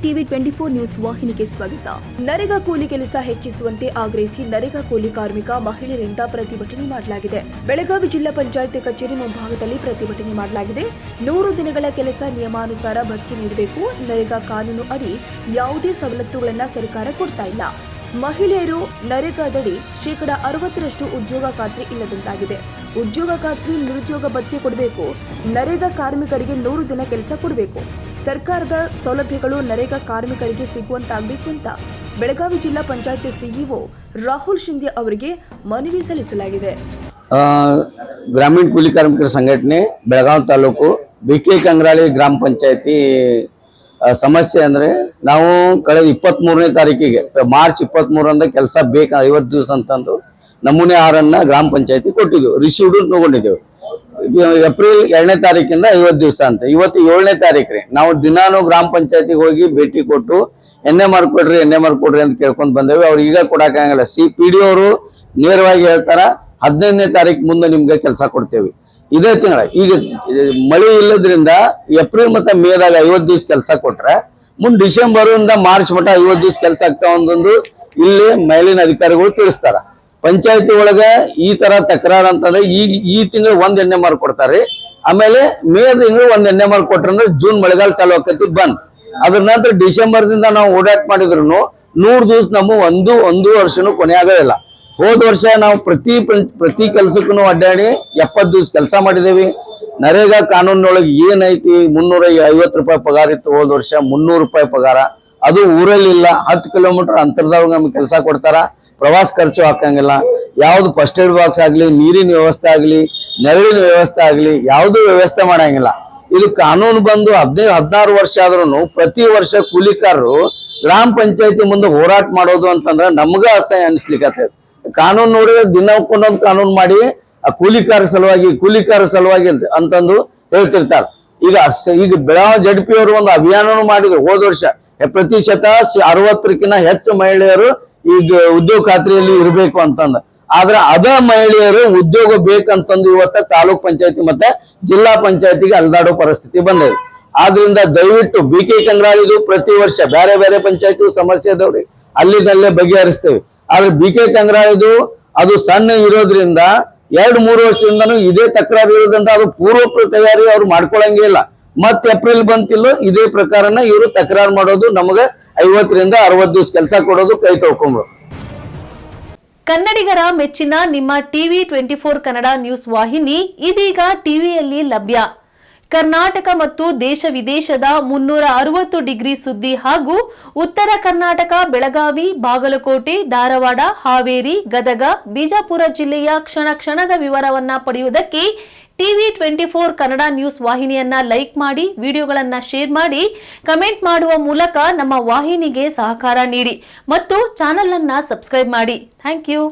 TV 24 news ವಾಹಿನಿಗೆ ಸ್ವಾಗತ. ನರೇಗಾ ಕೂಲಿ ಕೆಲಸ ಹೆಚ್ಚಿಸುವಂತೆ ಆಗ್ರಹಿಸಿ ನರೇಗಾ ಕೂಲಿ ಕಾರ್ಮಿಕ ಮಹಿಳೆಯರಿಂದ ಪ್ರತಿಭಟನೆ ಮಾಡಲಾಗಿದೆ. ಬೆಳಗಾವಿ ಜಿಲ್ಲಾ ಪಂಚಾಯತ್ ಕಚೇರಿ ಮುಂಭಾಗದಲ್ಲಿ ಪ್ರತಿಭಟನೆ ಮಾಡಲಾಗಿದೆ. 100 ದಿನಗಳ ಕೆಲಸ ನಿಯಮಾನುಸಾರ ಭತ್ಯೆ ನೀಡಬೇಕು. ನರೇಗಾ ಕಾನೂನು ಅಡಿ ಯಾವುದೇ ಸವಲತ್ತುಗಳನ್ನು ಸರ್ಕಾರ ಕೊಡ್ತಾ ಇಲ್ಲ. ಮಹಿಳೆಯರು ನರೇಗಾದಡಿ 60% ಉದ್ಯೋಗ ಖಾತ್ರಿ ಇಲ್ಲದಂತಾಗಿದೆ. ಉದ್ಯೋಗ ಖಾತ್ರಿ, ನಿರುದ್ಯೋಗ ಭತ್ಯೆ ಕೊಡಬೇಕು. ನರೇಗಾ ಕಾರ್ಮಿಕರಿಗೆ 100 ದಿನ ಕೆಲಸ ಕೊಡಬೇಕು. ಸರ್ಕಾರದ ಸೌಲಭ್ಯಗಳು ನರೇಗಾ ಕಾರ್ಮಿಕರಿಗೆ ಸಿಗುವಂತಾಗಬೇಕು ಅಂತ ಬೆಳಗಾವಿ ಜಿಲ್ಲಾ ಪಂಚಾಯತ್ ಸಿಇಒ ರಾಹುಲ್ ಶಿಂದೆ ಅವರಿಗೆ ಮನವಿ ಸಲ್ಲಿಸಲಾಗಿದೆ. ಗ್ರಾಮೀಣ ಕೂಲಿ ಕಾರ್ಮಿಕರ ಸಂಘಟನೆ ಬೆಳಗಾವಿ ತಾಲೂಕು ಬಿಕೆ ಕಂಗ್ರಾಳಿ ಗ್ರಾಮ ಪಂಚಾಯತಿ ಸಮಸ್ಯೆ ಅಂದ್ರೆ ನಾವು ಕಳೆದ 23ನೇ ತಾರೀಕಿಗೆ ಮಾರ್ಚ್ 23ರಂದ ಕೆಲಸ ಬೇಕು 50 ದಿವಸ ಅಂತಂದು ನಮೂನೆ 6 ಗ್ರಾಮ ಪಂಚಾಯತಿ ಕೊಟ್ಟಿದ್ದೆವು, ರಿಸೀವ್ಡ್ ತಗೊಂಡಿದ್ದೆವು. ಏಪ್ರಿಲ್ 2ನೇ ತಾರೀಕಿಂದ 50 ದಿವಸ ಅಂತ. ಇವತ್ತು 7ನೇ ತಾರೀಕು ರೀ. ನಾವು ದಿನಾನು ಗ್ರಾಮ ಪಂಚಾಯತಿಗೆ ಹೋಗಿ ಭೇಟಿ ಕೊಟ್ಟು ಎನ್ನೆ ಮಾಡ್ಕೊಡ್ರಿ ಅಂತ ಕೇಳ್ಕೊಂಡ್ ಬಂದೇವಿ. ಅವ್ರು ಈಗ ಕೊಡಕ್ಕಾಗಲ್ಲ. PDO ಅವರು ನೇರವಾಗಿ ಹೇಳ್ತಾರ 15ನೇ ತಾರೀಕು ಮುಂದೆ ನಿಮ್ಗೆ ಕೆಲಸ ಕೊಡ್ತೇವೆ. ಇದೇ ತಿಂಗಳ ಈಗ ಮಳೆ ಇಲ್ಲದ್ರಿಂದ ಏಪ್ರಿಲ್ ಮತ್ತೆ ಮೇದಾಗ 50 ದಿವಸ ಕೆಲಸ ಕೊಟ್ರೆ ಮುಂದೆ ಡಿಸೆಂಬರ್ ಇಂದ ಮಾರ್ಚ್ ಮಟ್ಟ 50 ದಿವಸ ಕೆಲಸ ಆಗ್ತಾವ ಒಂದೊಂದು ಇಲ್ಲಿ ಮೇಲಿನ ಅಧಿಕಾರಿಗಳು ತಿಳಿಸ್ತಾರ. ಪಂಚಾಯತಿ ಒಳಗ ಈ ತರ ತಕರಾರು ಅಂತಂದ್ರೆ ಈ ತಿಂಗಳು 1 ಎಣ್ಣೆ ಮಾರ್ಕ್ ಕೊಡ್ತಾರೆ. ಆಮೇಲೆ ಮೇ ತಿಂಗಳು 1 ಎಣ್ಣೆ ಮಾರ್ಕ್ ಕೊಟ್ರಂದ್ರೆ ಜೂನ್ ಮಳೆಗಾಲ ಚಾಲು ಆಕತಿ ಬಂದ್. ಅದ್ರ ನಂತರ ಡಿಸೆಂಬರ್ ದಿಂದ ನಾವು ಓಡಾಟ ಮಾಡಿದ್ರು 100 ದಿವಸ ನಮ್ಮ ಒಂದು ವರ್ಷನೂ ಕೊನೆ ಆಗೋದಿಲ್ಲ. ಹೋದ ವರ್ಷ ನಾವು ಪ್ರತಿ ಕೆಲಸಕ್ಕೂ ಅಡ್ಡಾಡಿ 70 ದಿವಸ ಕೆಲಸ ಮಾಡಿದೇವಿ. ನರೇಗಾ ಕಾನೂನೊಳಗೆ ಏನೈತಿ 350 ರೂಪಾಯಿ ಪಗಾರ ಇತ್ತು. ಹೋದ ವರ್ಷ 300 ರೂಪಾಯಿ ಪಗಾರ. ಅದು ಊರಲ್ಲಿಲ್ಲ, 10 ಕಿಲೋಮೀಟರ್ ಅಂತರದಾಗ ನಮ್ಗೆ ಕೆಲಸ ಕೊಡ್ತಾರ. ಪ್ರವಾಸ ಖರ್ಚು ಹಾಕಂಗಿಲ್ಲ. ಯಾವ್ದು ಫಸ್ಟ್ ಏಡ್ ಬಾಕ್ಸ್ ಆಗ್ಲಿ, ನೀರಿನ ವ್ಯವಸ್ಥೆ ಆಗ್ಲಿ, ನೆರಳಿನ ವ್ಯವಸ್ಥೆ ಆಗ್ಲಿ, ಯಾವ್ದು ವ್ಯವಸ್ಥೆ ಮಾಡಂಗಿಲ್ಲ. ಇದು ಕಾನೂನು ಬಂದು 15-16 ವರ್ಷ ಆದ್ರೂ ಪ್ರತಿ ವರ್ಷ ಕೂಲಿಕಾರರು ಗ್ರಾಮ ಪಂಚಾಯತಿ ಮುಂದೆ ಹೋರಾಟ ಮಾಡೋದು ಅಂತಂದ್ರೆ ನಮ್ಗ ಅಸಹ್ಯ ಅನಿಸ್ಲಿಕ್ಕೆ. ಕಾನೂನು ನೋಡಿದ್ರೆ ದಿನಕ್ಕೊಂದೊಂದು ಕಾನೂನು ಮಾಡಿ ಆ ಕೂಲಿಕಾರ ಸಲುವಾಗಿ ಅಂತಂದು ಹೇಳ್ತಿರ್ತಾರೆ. ಈಗ ಬೆಳಗಾವಿ ZP ಅವರು ಒಂದು ಅಭಿಯಾನನು ಮಾಡಿದ್ರು. ಹೋದ ವರ್ಷ ಪ್ರತಿಶತ 60ಕ್ಕಿಂತ ಹೆಚ್ಚು ಮಹಿಳೆಯರು ಈಗ ಉದ್ಯೋಗ ಖಾತ್ರಿಯಲ್ಲಿ ಇರಬೇಕು ಅಂತಂದ. ಆದ್ರೆ ಅದ ಮಹಿಳೆಯರು ಉದ್ಯೋಗ ಬೇಕಂತಂದು ಇವತ್ತ ತಾಲೂಕ್ ಪಂಚಾಯತಿ ಮತ್ತೆ ಜಿಲ್ಲಾ ಪಂಚಾಯತಿಗೆ ಅಲ್ದಾಡೋ ಪರಿಸ್ಥಿತಿ ಬಂದಿದೆ. ಆದ್ರಿಂದ ದಯವಿಟ್ಟು ಬಿಕೆ ಕಂಗ್ರಾಳಿದು ಪ್ರತಿ ವರ್ಷ ಬೇರೆ ಬೇರೆ ಪಂಚಾಯತಿ ಸಮಸ್ಯೆ ಇದಾವ್ರಿ, ಅಲ್ಲಿದಲ್ಲೇ ಬಗೆಹರಿಸ್ತೇವೆ. ಆದ್ರೆ ಬಿಕೆ ಕಂಗ್ರಾಳಿದು ಅದು ಸಣ್ಣ ಇರೋದ್ರಿಂದ 2-3 ವರ್ಷದಿಂದನೂ ಇದೇ ತಕರಾರು ಇರೋದ್ರಿಂದ ಅದು ಪೂರ್ವ ತಯಾರಿ ಅವ್ರು ಮಾಡ್ಕೊಳಂಗೇ ಇಲ್ಲ. ಮತ್ತೆ ಏಪ್ರಿಲ್ ಬಂತಿಲ್ಲೋ ಇದೇ ಪ್ರಕಾರನ ಇವರು ತಕರಾರು ಮಾಡೋದು, ನಮಗೆ 50ರಿಂದ 60 ದಿವಸ ಕೆಲಸ ಕೊಡೋದು, ಕೈ ತೊಳ್ಕೊಂಡ್ರು. ಕನ್ನಡಿಗರ ಮೆಚ್ಚಿನ ನಿಮ್ಮ ಟಿವಿ 24 ಕನ್ನಡ ನ್ಯೂಸ್ ವಾಹಿನಿ ಇದೀಗ ಟಿವಿಯಲ್ಲಿ ಲಭ್ಯ. ಕರ್ನಾಟಕ ಮತ್ತು ದೇಶ ವಿದೇಶದ 360 ಡಿಗ್ರಿ ಸುದ್ದಿ ಹಾಗೂ ಉತ್ತರ ಕರ್ನಾಟಕ, ಬೆಳಗಾವಿ, ಬಾಗಲಕೋಟೆ, ಧಾರವಾಡ, ಹಾವೇರಿ, ಗದಗ, ಬಿಜಾಪುರ ಜಿಲ್ಲೆಯ ಕ್ಷಣ ಕ್ಷಣದ ವಿವರವನ್ನ ಪಡೆಯುವುದಕ್ಕೆ ಟಿವಿ 24 ಕನ್ನಡ ನ್ಯೂಸ್ ವಾಹಿನಿಯನ್ನ ಲೈಕ್ ಮಾಡಿ, ವಿಡಿಯೋಗಳನ್ನ ಶೇರ್ ಮಾಡಿ, ಕಮೆಂಟ್ ಮಾಡುವ ಮೂಲಕ ನಮ್ಮ ವಾಹಿನಿಗೆ ಸಹಕಾರ ನೀಡಿ ಮತ್ತು ಚಾನೆಲ್ ಅನ್ನ ಸಬ್ಸ್ಕ್ರೈಬ್ ಮಾಡಿ. Thank you.